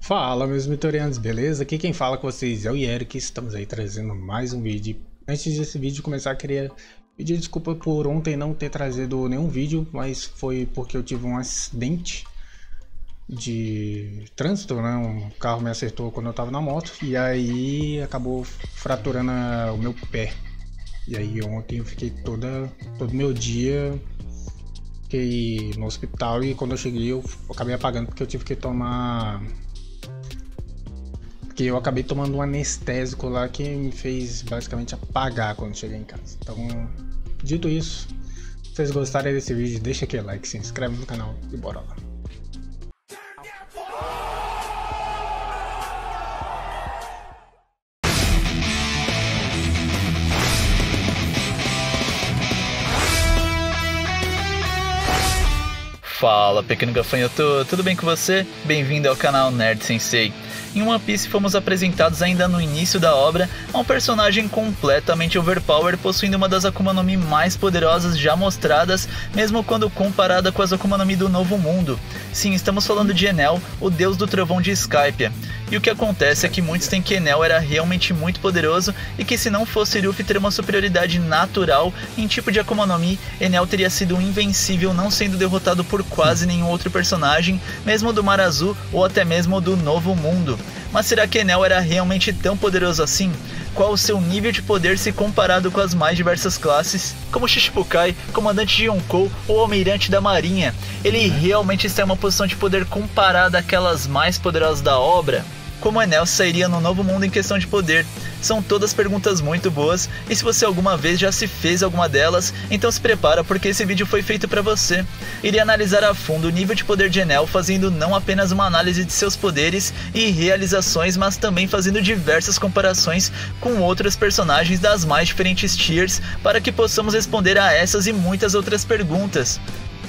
Fala, meus vitorianos, beleza? Aqui quem fala com vocês é o Eric, estamos aí trazendo mais um vídeo. Antes desse vídeo começar, queria pedir desculpa por ontem não ter trazido nenhum vídeo, mas foi porque eu tive um acidente de trânsito, né? Um carro me acertou quando eu tava na moto e aí acabou fraturando o meu pé. E aí ontem eu fiquei todo meu dia fiquei no hospital e quando eu cheguei eu acabei apagando porque eu tive que tomar... Porque eu acabei tomando um anestésico lá que me fez basicamente apagar quando cheguei em casa. Então, dito isso, se vocês gostarem desse vídeo, deixa aquele like, se inscreve no canal e bora lá. Fala, pequeno gafanhoto, tudo bem com você? Bem-vindo ao canal Nerd Sensei. Em One Piece fomos apresentados ainda no início da obra a um personagem completamente overpower, possuindo uma das Akuma no Mi mais poderosas já mostradas, mesmo quando comparada com as Akuma no Mi do Novo Mundo. Sim, estamos falando de Enel, o deus do trovão de Skypiea. E o que acontece é que muitos têm que Enel era realmente muito poderoso e que se não fosse Luffy ter uma superioridade natural em tipo de Akuma no Mi, Enel teria sido invencível, não sendo derrotado por quase nenhum outro personagem, mesmo do Mar Azul ou até mesmo do Novo Mundo. Mas será que Enel era realmente tão poderoso assim? Qual o seu nível de poder se comparado com as mais diversas classes, como Shichibukai, comandante de Yonkou ou almirante da marinha? Ele realmente está em uma posição de poder comparada àquelas mais poderosas da obra? Como Enel sairia no Novo Mundo em questão de poder? São todas perguntas muito boas, e se você alguma vez já se fez alguma delas, então se prepara porque esse vídeo foi feito para você. Irei analisar a fundo o nível de poder de Enel, fazendo não apenas uma análise de seus poderes e realizações, mas também fazendo diversas comparações com outros personagens das mais diferentes tiers, para que possamos responder a essas e muitas outras perguntas.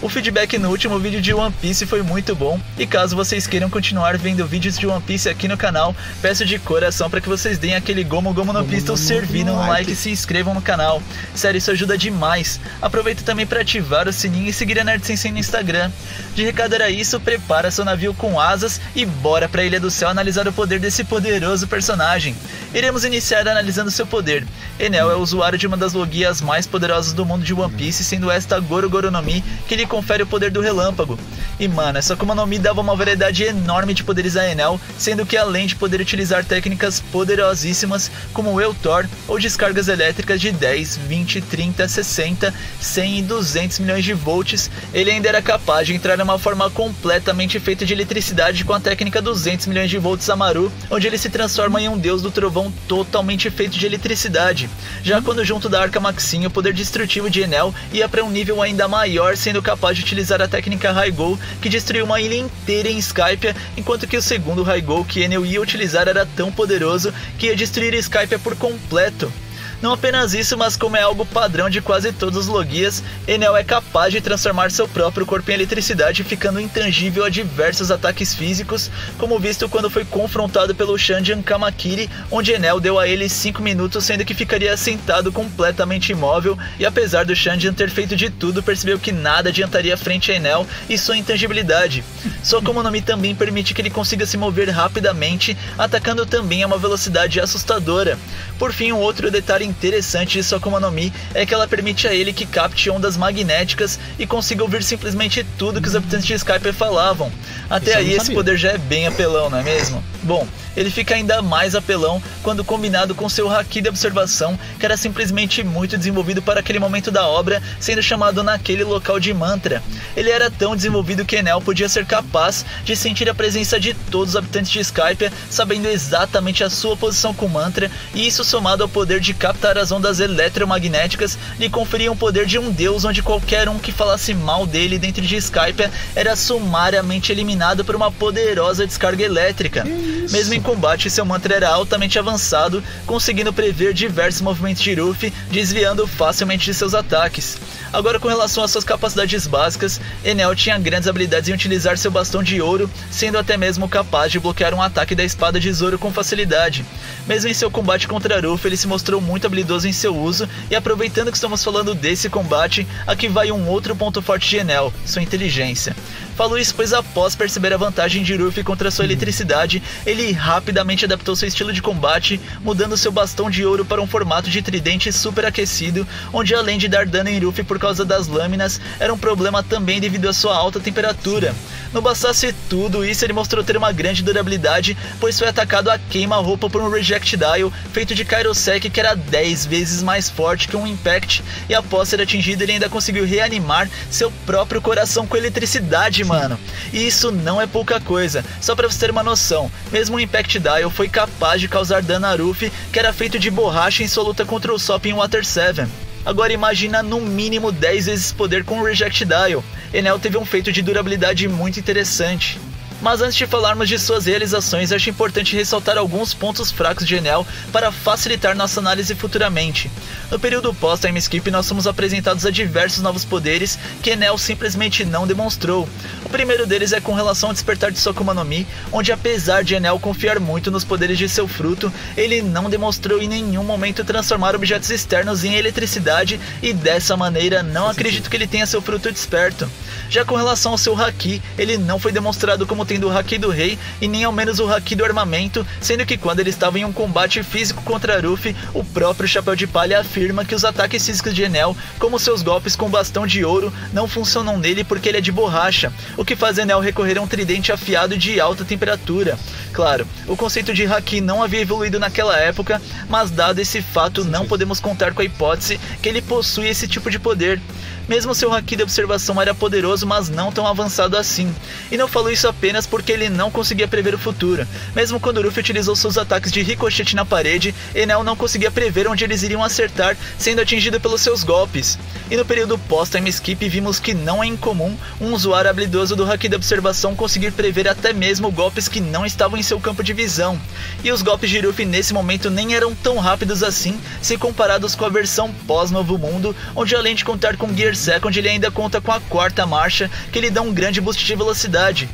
O feedback no último vídeo de One Piece foi muito bom, e caso vocês queiram continuar vendo vídeos de One Piece aqui no canal, peço de coração para que vocês deem aquele Gomu Gomu no Pistol servindo no like e se inscrevam no canal. Sério, isso ajuda demais. Aproveita também para ativar o sininho e seguir a Nerd Sensei no Instagram. De recado era isso, prepara seu navio com asas e bora pra Ilha do Céu analisar o poder desse poderoso personagem. Iremos iniciar analisando seu poder. Enel é o usuário de uma das logias mais poderosas do mundo de One Piece, sendo esta Goro Goro no Mi, que lhe confere o poder do relâmpago. E mano, essa Akuma no Mi dava uma variedade enorme de poderes a Enel, sendo que além de poder utilizar técnicas poderosíssimas como o Thor ou descargas elétricas de 10, 20, 30, 60, 100 e 200 milhões de volts, ele ainda era capaz de entrar em uma forma completamente feita de eletricidade com a técnica 200 milhões de volts Amaru, onde ele se transforma em um deus do trovão totalmente feito de eletricidade. Já quando junto da Arca Maxim, o poder destrutivo de Enel ia para um nível ainda maior, sendo capaz de utilizar a técnica Raigou, que destruiu uma ilha inteira em Skypiea, enquanto que o segundo Raigou que Enel ia utilizar era tão poderoso que ia destruir Skypiea por completo. Não apenas isso, mas como é algo padrão de quase todos os logias, Enel é capaz de transformar seu próprio corpo em eletricidade, ficando intangível a diversos ataques físicos, como visto quando foi confrontado pelo Shanjian Kamakiri, onde Enel deu a ele 5 minutos, sendo que ficaria sentado completamente imóvel, e apesar do Shanjian ter feito de tudo, percebeu que nada adiantaria frente a Enel e sua intangibilidade. Sua Akuma no Mi também permite que ele consiga se mover rapidamente, atacando também a uma velocidade assustadora. Por fim, um outro detalhe interessante de sua Akuma no Mi é que ela permite a ele que capte ondas magnéticas e consiga ouvir simplesmente tudo que os habitantes de Skypiea falavam. Até aí esse poder já é bem apelão, não é mesmo? Bom, ele fica ainda mais apelão quando combinado com seu Haki de observação, que era simplesmente muito desenvolvido para aquele momento da obra, sendo chamado naquele local de mantra. Ele era tão desenvolvido que Enel podia ser capaz de sentir a presença de todos os habitantes de Skypiea, sabendo exatamente a sua posição com o mantra, e isso somado ao poder de captar as ondas eletromagnéticas lhe conferia um poder de um deus, onde qualquer um que falasse mal dele dentro de Skypiea era sumariamente eliminado por uma poderosa descarga elétrica. Mesmo em combate, seu mantra era altamente avançado, conseguindo prever diversos movimentos de Luffy, desviando facilmente de seus ataques. Agora, com relação às suas capacidades básicas, Enel tinha grandes habilidades em utilizar seu bastão de ouro, sendo até mesmo capaz de bloquear um ataque da espada de Zoro com facilidade. Mesmo em seu combate contra Luffy, ele se mostrou muito habilidoso em seu uso, e aproveitando que estamos falando desse combate, aqui vai um outro ponto forte de Enel, sua inteligência. Falo isso pois após perceber a vantagem de Ruffy contra sua eletricidade, ele rapidamente adaptou seu estilo de combate, mudando seu bastão de ouro para um formato de tridente superaquecido, onde além de dar dano em Ruffy por causa das lâminas, era um problema também devido à sua alta temperatura. Não bastasse tudo isso, ele mostrou ter uma grande durabilidade, pois foi atacado a queima-roupa por um Rejectile feito de Kairosek que era 10 vezes mais forte que um Impact, e após ser atingido ele ainda conseguiu reanimar seu próprio coração com eletricidade, mano. E isso não é pouca coisa, só pra você ter uma noção, mesmo o Impact Dial foi capaz de causar dano a Ruffy, que era feito de borracha em sua luta contra o Usopp em Water 7. Agora imagina no mínimo 10 vezes poder com o Rejectile. Enel teve um feito de durabilidade muito interessante. Mas antes de falarmos de suas realizações, acho importante ressaltar alguns pontos fracos de Enel para facilitar nossa análise futuramente. No período pós-time skip nós somos apresentados a diversos novos poderes que Enel simplesmente não demonstrou. O primeiro deles é com relação ao despertar de sua Akuma no Mi, onde apesar de Enel confiar muito nos poderes de seu fruto, ele não demonstrou em nenhum momento transformar objetos externos em eletricidade e dessa maneira não acredito que ele tenha seu fruto desperto. Já com relação ao seu Haki, ele não foi demonstrado como tendo o Haki do Rei e nem ao menos o Haki do armamento, sendo que quando ele estava em um combate físico contra Ruffy, o próprio Chapéu de Palha afirma que os ataques físicos de Enel, como seus golpes com bastão de ouro, não funcionam nele porque ele é de borracha, o que faz Enel recorrer a um tridente afiado de alta temperatura. Claro, o conceito de Haki não havia evoluído naquela época, mas dado esse fato não podemos contar com a hipótese que ele possui esse tipo de poder. Mesmo seu Haki de observação era poderoso, mas não tão avançado assim. E não falo isso apenas porque ele não conseguia prever o futuro. Mesmo quando Ruffy utilizou seus ataques de ricochete na parede, Enel não conseguia prever onde eles iriam acertar, sendo atingido pelos seus golpes. E no período pós-time skip vimos que não é incomum um usuário habilidoso do Haki de observação conseguir prever até mesmo golpes que não estavam em seu campo de visão. E os golpes de Ruffy nesse momento nem eram tão rápidos assim, se comparados com a versão pós-Novo Mundo, onde além de contar com Gear Second, ele ainda conta com a quarta marcha, que lhe dá um grande boost de velocidade.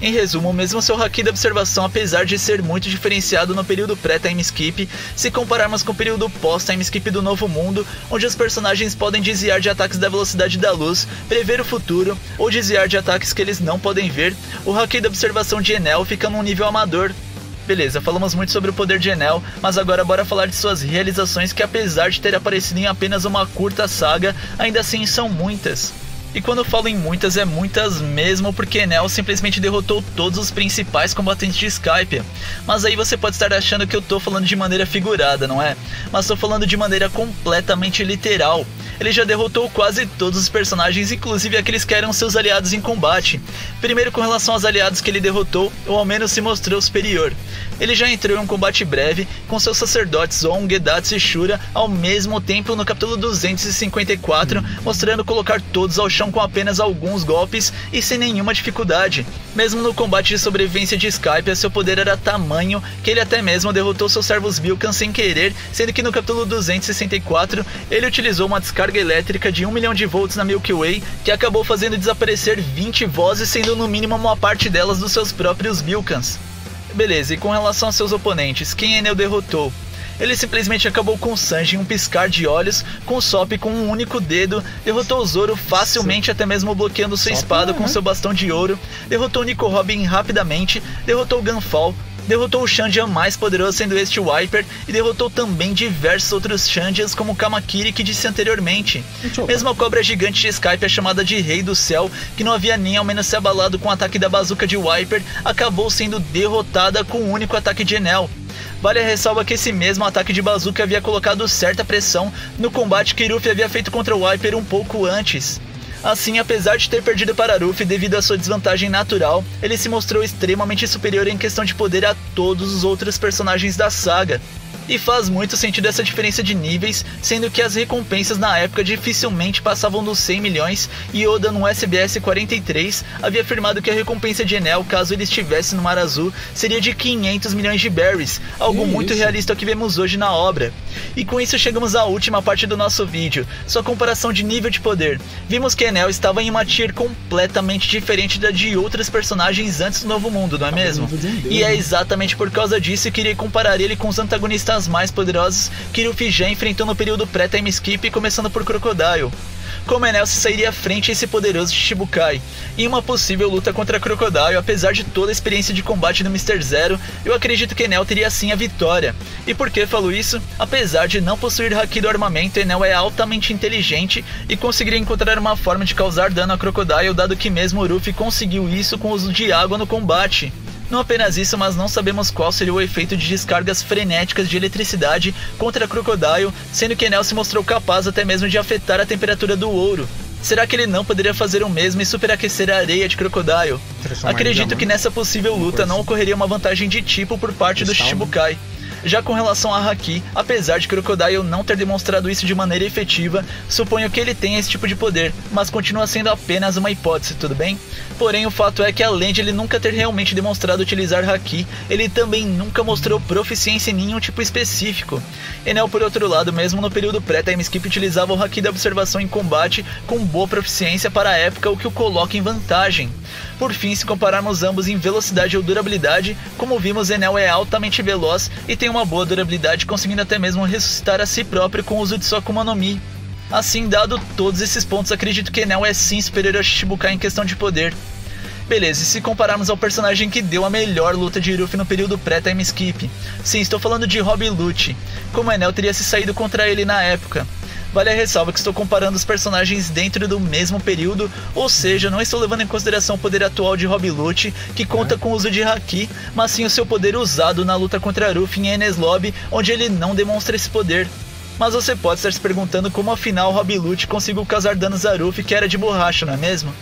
Em resumo, mesmo seu Haki de observação, apesar de ser muito diferenciado no período pré-time skip, se compararmos com o período pós-time skip do Novo Mundo, onde os personagens podem desviar de ataques da velocidade da luz, prever o futuro, ou desviar de ataques que eles não podem ver, o Haki de observação de Enel fica num nível amador. Beleza, falamos muito sobre o poder de Enel, mas agora bora falar de suas realizações que apesar de ter aparecido em apenas uma curta saga, ainda assim são muitas. E quando eu falo em muitas, é muitas mesmo, porque Enel simplesmente derrotou todos os principais combatentes de Skypiea. Mas aí você pode estar achando que eu tô falando de maneira figurada, não é? Mas tô falando de maneira completamente literal. Ele já derrotou quase todos os personagens, inclusive aqueles que eram seus aliados em combate. Primeiro, com relação aos aliados que ele derrotou, ou ao menos se mostrou superior. Ele já entrou em um combate breve com seus sacerdotes On, Gedatsu e Shura ao mesmo tempo no capítulo 254, mostrando colocar todos ao chão com apenas alguns golpes e sem nenhuma dificuldade. Mesmo no combate de sobrevivência de Skypiea, seu poder era tamanho que ele até mesmo derrotou seus servos Vilcan sem querer, sendo que no capítulo 264 ele utilizou uma descarga elétrica de 1 milhão de volts na Milky Way, que acabou fazendo desaparecer 20 vozes, sendo no mínimo uma parte delas dos seus próprios Vilcans. Beleza, e com relação aos seus oponentes, quem Enel derrotou? Ele simplesmente acabou com o Sanji em um piscar de olhos, com o Usopp com um único dedo, derrotou o Zoro facilmente, até mesmo bloqueando sua espada com seu bastão de ouro, derrotou o Nico Robin rapidamente, derrotou o Gunfall, derrotou o Shanjian mais poderoso, sendo este o Wiper, e derrotou também diversos outros Shanjians como o Kamakiri, que disse anteriormente. Mesmo a cobra gigante de Skypiea, chamada de Rei do Céu, que não havia nem ao menos se abalado com o ataque da bazuca de Wiper, acabou sendo derrotada com um único ataque de Enel. Vale a ressalva que esse mesmo ataque de bazuca havia colocado certa pressão no combate que Ruffy havia feito contra o Wiper um pouco antes. Assim, apesar de ter perdido para Ruffy devido à sua desvantagem natural, ele se mostrou extremamente superior em questão de poder a todos os outros personagens da saga. E faz muito sentido essa diferença de níveis, sendo que as recompensas na época dificilmente passavam dos 100 milhões, e Oda no SBS 43 havia afirmado que a recompensa de Enel, caso ele estivesse no Mar Azul, seria de 500 milhões de berries, algo muito realista ao que vemos hoje na obra. E com isso chegamos à última parte do nosso vídeo, sua comparação de nível de poder. Vimos que Enel estava em uma tier completamente diferente da de outros personagens antes do Novo Mundo, não é mesmo? E é exatamente por causa disso que irei comparar ele com os antagonistas mais poderosos que Ruffy já enfrentou no período pré-time skip, começando por Crocodile. como Enel se sairia à frente a esse poderoso Shichibukai. Em uma possível luta contra Crocodile, apesar de toda a experiência de combate do Mr. Zero, eu acredito que Enel teria sim a vitória. E por que falo isso? Apesar de não possuir haki do armamento, Enel é altamente inteligente e conseguiria encontrar uma forma de causar dano a Crocodile, dado que mesmo o Ruffy conseguiu isso com o uso de água no combate. Não apenas isso, mas não sabemos qual seria o efeito de descargas frenéticas de eletricidade contra Crocodile, sendo que Enel se mostrou capaz até mesmo de afetar a temperatura do ouro. Será que ele não poderia fazer o mesmo e superaquecer a areia de Crocodile? Acredito que nessa possível luta não ocorreria uma vantagem de tipo por parte do Shichibukai. Já com relação a haki, apesar de Crocodile não ter demonstrado isso de maneira efetiva, suponho que ele tenha esse tipo de poder, mas continua sendo apenas uma hipótese, tudo bem? Porém, o fato é que além de ele nunca ter realmente demonstrado utilizar haki, ele também nunca mostrou proficiência em nenhum tipo específico. Enel, por outro lado, mesmo no período pré-time skip, utilizava o haki da observação em combate com boa proficiência para a época, o que o coloca em vantagem. Por fim, se compararmos ambos em velocidade ou durabilidade, como vimos, Enel é altamente veloz e tem uma boa durabilidade, conseguindo até mesmo ressuscitar a si próprio com o uso de sua Akuma no Mi. Assim, dado todos esses pontos, acredito que Enel é sim superior ao Shichibukai em questão de poder. Beleza, e se compararmos ao personagem que deu a melhor luta de Ruffy no período pré-time skip? Sim, estou falando de Rob Lucci, como Enel teria se saído contra ele na época. Vale a ressalva que estou comparando os personagens dentro do mesmo período, ou seja, não estou levando em consideração o poder atual de Rob Lucci, que conta com o uso de haki, mas sim o seu poder usado na luta contra Ruffy em Enies Lobby, onde ele não demonstra esse poder. Mas você pode estar se perguntando como afinal Rob Lucci conseguiu causar danos a Ruffy, que era de borracha, não é mesmo?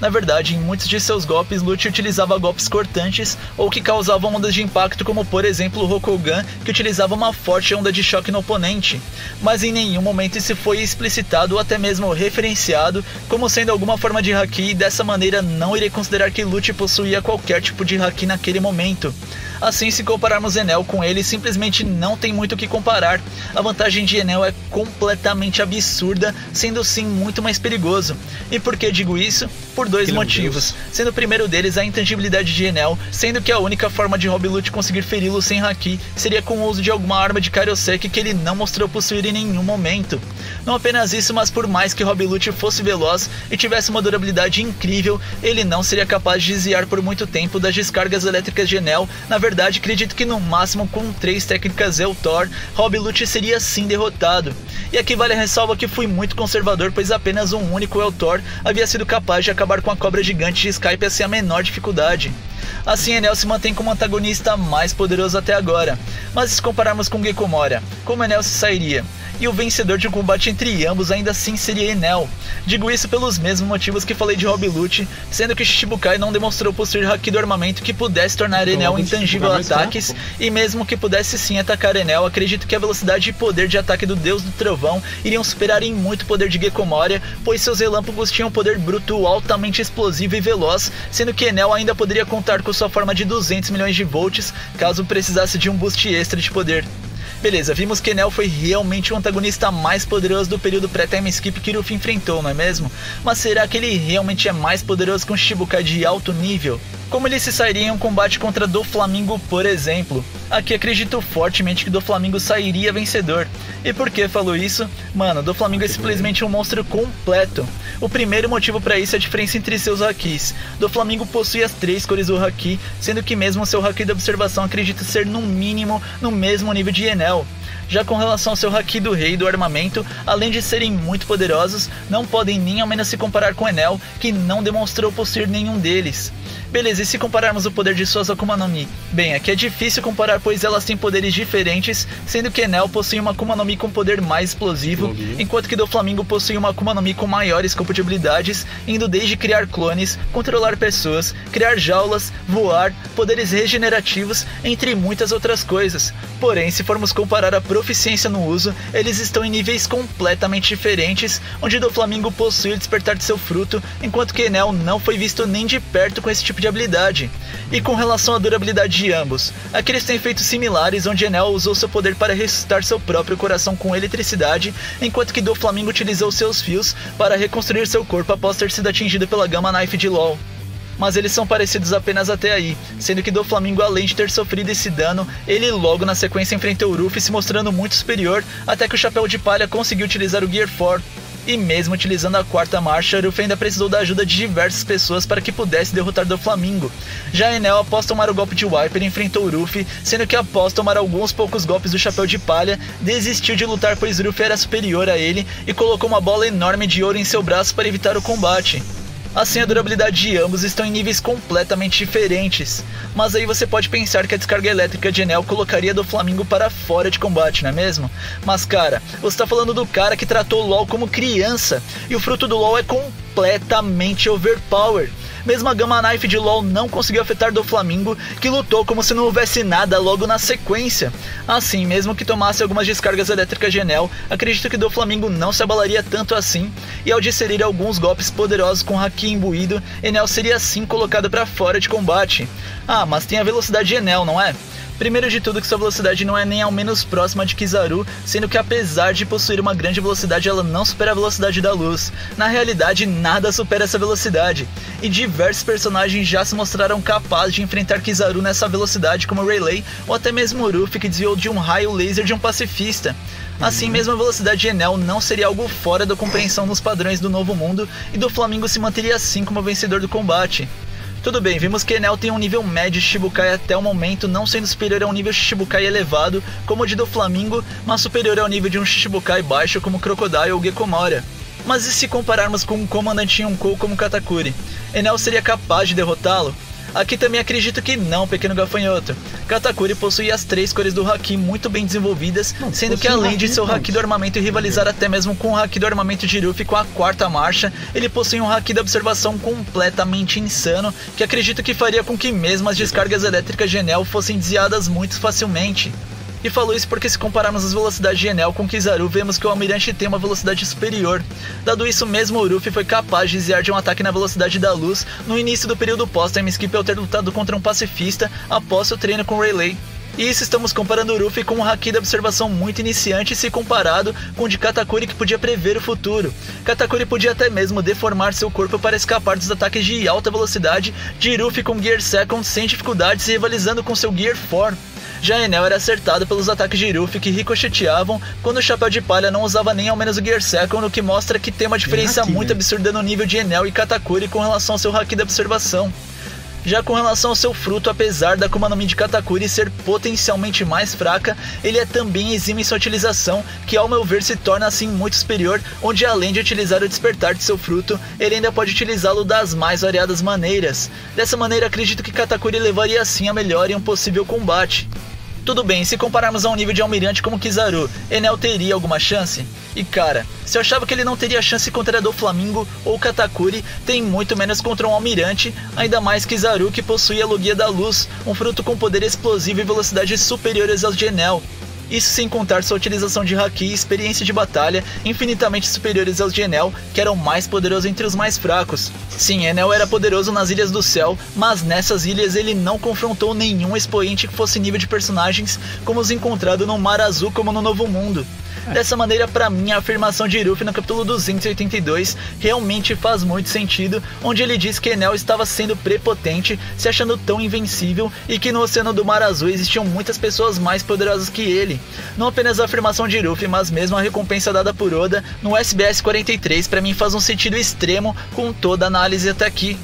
Na verdade, em muitos de seus golpes, Lucci utilizava golpes cortantes ou que causavam ondas de impacto, como por exemplo o Rokugan, que utilizava uma forte onda de choque no oponente. Mas em nenhum momento isso foi explicitado ou até mesmo referenciado como sendo alguma forma de haki, e dessa maneira não irei considerar que Lucci possuía qualquer tipo de haki naquele momento. Assim, se compararmos Enel com ele, simplesmente não tem muito o que comparar. A vantagem de Enel é completamente absurda, sendo sim muito mais perigoso. E por que digo isso? Por dois motivos, sendo o primeiro deles a intangibilidade de Enel, sendo que a única forma de Rob Lucci conseguir feri-lo sem haki seria com o uso de alguma arma de Kairoseki que ele não mostrou possuir em nenhum momento. Não apenas isso, mas por mais que Rob Lucci fosse veloz e tivesse uma durabilidade incrível, ele não seria capaz de desviar por muito tempo das descargas elétricas de Enel. Na verdade, acredito que no máximo com 3 técnicas Eltor, Rob Lucci seria sim derrotado. E aqui vale a ressalva que fui muito conservador, pois apenas um único Eltor havia sido capaz de acabar com a cobra gigante de Skype sem a menor dificuldade. Assim, Enel se mantém como o antagonista mais poderoso até agora. Mas se compararmos com Gekko Moria, como Enel se sairia? E o vencedor de um combate entre ambos ainda assim seria Enel. Digo isso pelos mesmos motivos que falei de Rob Lucci, sendo que Shichibukai não demonstrou possuir haki do armamento que pudesse tornar Enel intangível a ataques, e mesmo que pudesse sim atacar Enel, acredito que a velocidade e poder de ataque do Deus do Trovão iriam superar em muito o poder de Gekko Moria, pois seus relâmpagos tinham poder bruto altamente explosivo e veloz, sendo que Enel ainda poderia contar com sua forma de 200 milhões de volts, caso precisasse de um boost extra de poder. Beleza, vimos que Enel foi realmente o antagonista mais poderoso do período pré-time skip que Ruffy enfrentou, não é mesmo? Mas será que ele realmente é mais poderoso que um Shichibukai de alto nível? Como ele se sairia em um combate contra Doflamingo, por exemplo? Aqui acredito fortemente que Doflamingo sairia vencedor. E por que falo isso? Mano, Doflamingo é simplesmente um monstro completo. O primeiro motivo para isso é a diferença entre seus hakis. Doflamingo possui as 3 cores do haki, sendo que mesmo seu haki da observação acredita ser no mínimo no mesmo nível de Enel. Já com relação ao seu haki do rei e do armamento, além de serem muito poderosos, não podem nem ao menos se comparar com Enel, que não demonstrou possuir nenhum deles. Beleza, e se compararmos o poder de suas Akuma no Mi? Bem, aqui é difícil comparar, pois elas têm poderes diferentes, sendo que Enel possui uma Akuma no Mi com poder mais explosivo, enquanto que Doflamingo possui uma Akuma no Mi com maior escopo de habilidades, indo desde criar clones, controlar pessoas, criar jaulas, voar, poderes regenerativos, entre muitas outras coisas. Porém, se formos comparar a proficiência no uso, eles estão em níveis completamente diferentes, onde Doflamingo possui o despertar de seu fruto, enquanto que Enel não foi visto nem de perto com esse tipo de habilidade. E com relação à durabilidade de ambos, aqui eles têm efeitos similares, onde Enel usou seu poder para ressuscitar seu próprio coração com eletricidade, enquanto que Doflamingo utilizou seus fios para reconstruir seu corpo após ter sido atingido pela Gamma Knife de LoL. Mas eles são parecidos apenas até aí, sendo que Doflamingo, além de ter sofrido esse dano, ele logo na sequência enfrentou o Ruffy, se mostrando muito superior, até que o Chapéu de Palha conseguiu utilizar o Gear 4. E mesmo utilizando a quarta marcha, Ruffy ainda precisou da ajuda de diversas pessoas para que pudesse derrotar Doflamingo. Já Enel, após tomar o golpe de Wiper, enfrentou Ruffy, sendo que após tomar alguns poucos golpes do Chapéu de Palha, desistiu de lutar pois Ruffy era superior a ele e colocou uma bola enorme de ouro em seu braço para evitar o combate. Assim, a durabilidade de ambos estão em níveis completamente diferentes. Mas aí você pode pensar que a descarga elétrica de Enel colocaria Doflamingo para fora de combate, não é mesmo? Mas cara, você tá falando do cara que tratou o LoL como criança, e o fruto do LoL é completamente overpower. Mesmo a Gamma Knife de LoL não conseguiu afetar Doflamingo, que lutou como se não houvesse nada logo na sequência. Assim, mesmo que tomasse algumas descargas elétricas de Enel, acredito que Doflamingo não se abalaria tanto assim, e ao digerir alguns golpes poderosos com Haki imbuído, Enel seria assim colocado para fora de combate. Ah, mas tem a velocidade de Enel, não é? Primeiro de tudo que sua velocidade não é nem ao menos próxima de Kizaru, sendo que apesar de possuir uma grande velocidade, ela não supera a velocidade da luz. Na realidade, nada supera essa velocidade, e diversos personagens já se mostraram capazes de enfrentar Kizaru nessa velocidade, como Rayleigh ou até mesmo Ruffy, que desviou de um raio laser de um pacifista. Assim mesmo, a velocidade de Enel não seria algo fora da compreensão nos padrões do Novo Mundo, e Doflamingo se manteria assim como vencedor do combate. Tudo bem, vimos que Enel tem um nível médio de Shichibukai até o momento, não sendo superior a um nível Shichibukai elevado, como o de Doflamingo, mas superior ao nível de um Shichibukai baixo, como Crocodile ou Gekomora. Mas e se compararmos com um comandante Yonkou como Katakuri? Enel seria capaz de derrotá-lo? Aqui também acredito que não, pequeno gafanhoto. Katakuri possui as 3 cores do Haki muito bem desenvolvidas, sendo que além de seu Haki do armamento rivalizar até mesmo com o Haki do armamento de Ruffy com a quarta marcha, ele possui um Haki da observação completamente insano, que acredito que faria com que mesmo as descargas elétricas de Enel fossem desviadas muito facilmente. E falo isso porque se compararmos as velocidades de Enel com Kizaru, vemos que o Almirante tem uma velocidade superior. Dado isso mesmo, o Ruffy foi capaz de desviar de um ataque na velocidade da luz no início do período pós-time skip ao ter lutado contra um pacifista após seu treino com Rayleigh. E isso estamos comparando o Ruffy com um Haki da observação muito iniciante se comparado com o de Katakuri, que podia prever o futuro. Katakuri podia até mesmo deformar seu corpo para escapar dos ataques de alta velocidade de Ruffy com Gear Second sem dificuldades, rivalizando com seu Gear 4. Já Enel era acertado pelos ataques de Ruffy que ricocheteavam quando o Chapéu de Palha não usava nem ao menos o Gear Second, o que mostra que tem uma diferença muito absurda no nível de Enel e Katakuri com relação ao seu Haki da observação. Já com relação ao seu fruto, apesar da Akuma no Mi de Katakuri ser potencialmente mais fraca, ele é também exímio em sua utilização, que ao meu ver se torna assim muito superior, onde além de utilizar o despertar de seu fruto, ele ainda pode utilizá-lo das mais variadas maneiras. Dessa maneira acredito que Katakuri levaria assim a melhor em um possível combate. Tudo bem, se compararmos a um nível de almirante como Kizaru, Enel teria alguma chance? E cara, se eu achava que ele não teria chance contra Doflamingo ou Katakuri, tem muito menos contra um almirante, ainda mais Kizaru, que possui a Logia da Luz, um fruto com poder explosivo e velocidade superiores aos de Enel. Isso sem contar sua utilização de Haki e experiência de batalha infinitamente superiores aos de Enel, que eram mais poderosos entre os mais fracos. Sim, Enel era poderoso nas Ilhas do Céu, mas nessas ilhas ele não confrontou nenhum expoente que fosse nível de personagens como os encontrados no Mar Azul como no Novo Mundo. Dessa maneira, pra mim, a afirmação de Ruffy no capítulo 282 realmente faz muito sentido, onde ele diz que Enel estava sendo prepotente, se achando tão invencível, e que no Oceano do Mar Azul existiam muitas pessoas mais poderosas que ele. Não apenas a afirmação de Ruffy, mas mesmo a recompensa dada por Oda no SBS 43 pra mim faz um sentido extremo com toda a análise até aqui.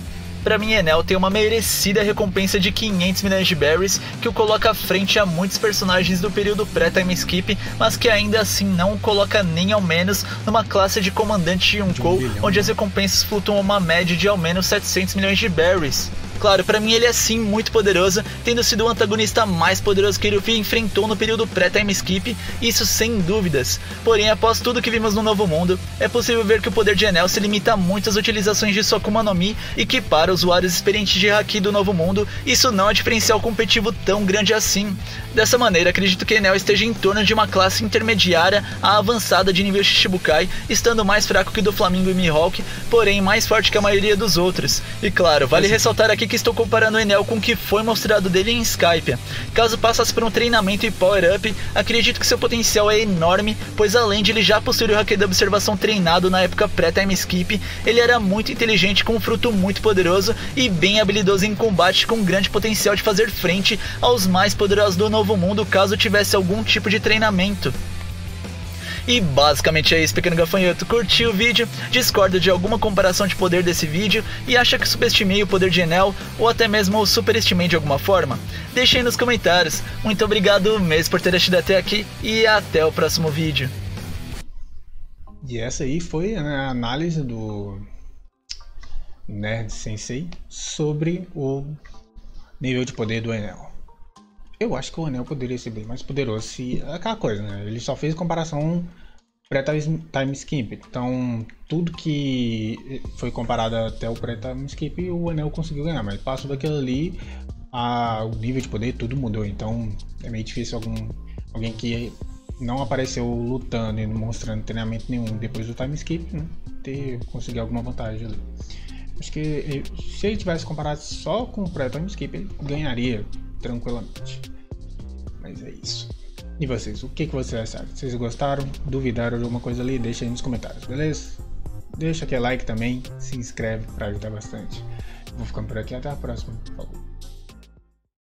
Pra mim, Enel tem uma merecida recompensa de 500 milhões de berries, que o coloca à frente a muitos personagens do período pré-time skip, mas que ainda assim não o coloca nem ao menos numa classe de comandante Yonkou, onde as recompensas flutuam uma média de ao menos 700 milhões de berries. Claro, pra mim ele é sim muito poderoso, tendo sido o antagonista mais poderoso que Ruffy enfrentou no período pré-time skip, isso sem dúvidas. Porém, após tudo que vimos no Novo Mundo, é possível ver que o poder de Enel se limita a muitas utilizações de sua Akuma no Mi, e que para usuários experientes de Haki do Novo Mundo, isso não é diferencial competitivo tão grande assim. Dessa maneira, acredito que Enel esteja em torno de uma classe intermediária a avançada de nível Shichibukai, estando mais fraco que Doflamingo e Mihawk, porém mais forte que a maioria dos outros. E claro, vale ressaltar aqui que estou comparando o Enel com o que foi mostrado dele em Skypiea. Caso passasse por um treinamento e power-up, acredito que seu potencial é enorme, pois além de ele já possuir o Haki da observação treinado na época pré-time skip, ele era muito inteligente com um fruto muito poderoso e bem habilidoso em combate, com grande potencial de fazer frente aos mais poderosos do Novo Mundo caso tivesse algum tipo de treinamento. E basicamente é isso, pequeno gafanhoto. Curtiu o vídeo? Discorda de alguma comparação de poder desse vídeo e acha que subestimei o poder de Enel ou até mesmo superestimei de alguma forma? Deixe aí nos comentários. Muito obrigado mesmo por ter assistido até aqui e até o próximo vídeo. E essa aí foi a análise do Nerd Sensei sobre o nível de poder do Enel. Eu acho que o Enel poderia ser bem mais poderoso se... aquela coisa, né? Ele só fez comparação pré-time skip. Então, tudo que foi comparado até o pré-time skip, o Enel conseguiu ganhar. Mas passou daquilo ali, o nível de poder, tudo mudou. Então, é meio difícil alguém que não apareceu lutando e não mostrando treinamento nenhum depois do time skip, né, conseguir alguma vantagem ali. Acho que se ele tivesse comparado só com o pré-time skip, ele ganharia tranquilamente. Mas é isso. E vocês, o que vocês acharam? Vocês gostaram? Duvidaram de alguma coisa ali? Deixa aí nos comentários, beleza? Deixa aquele like também, se inscreve para ajudar bastante. Vou ficando por aqui, até a próxima. Falou.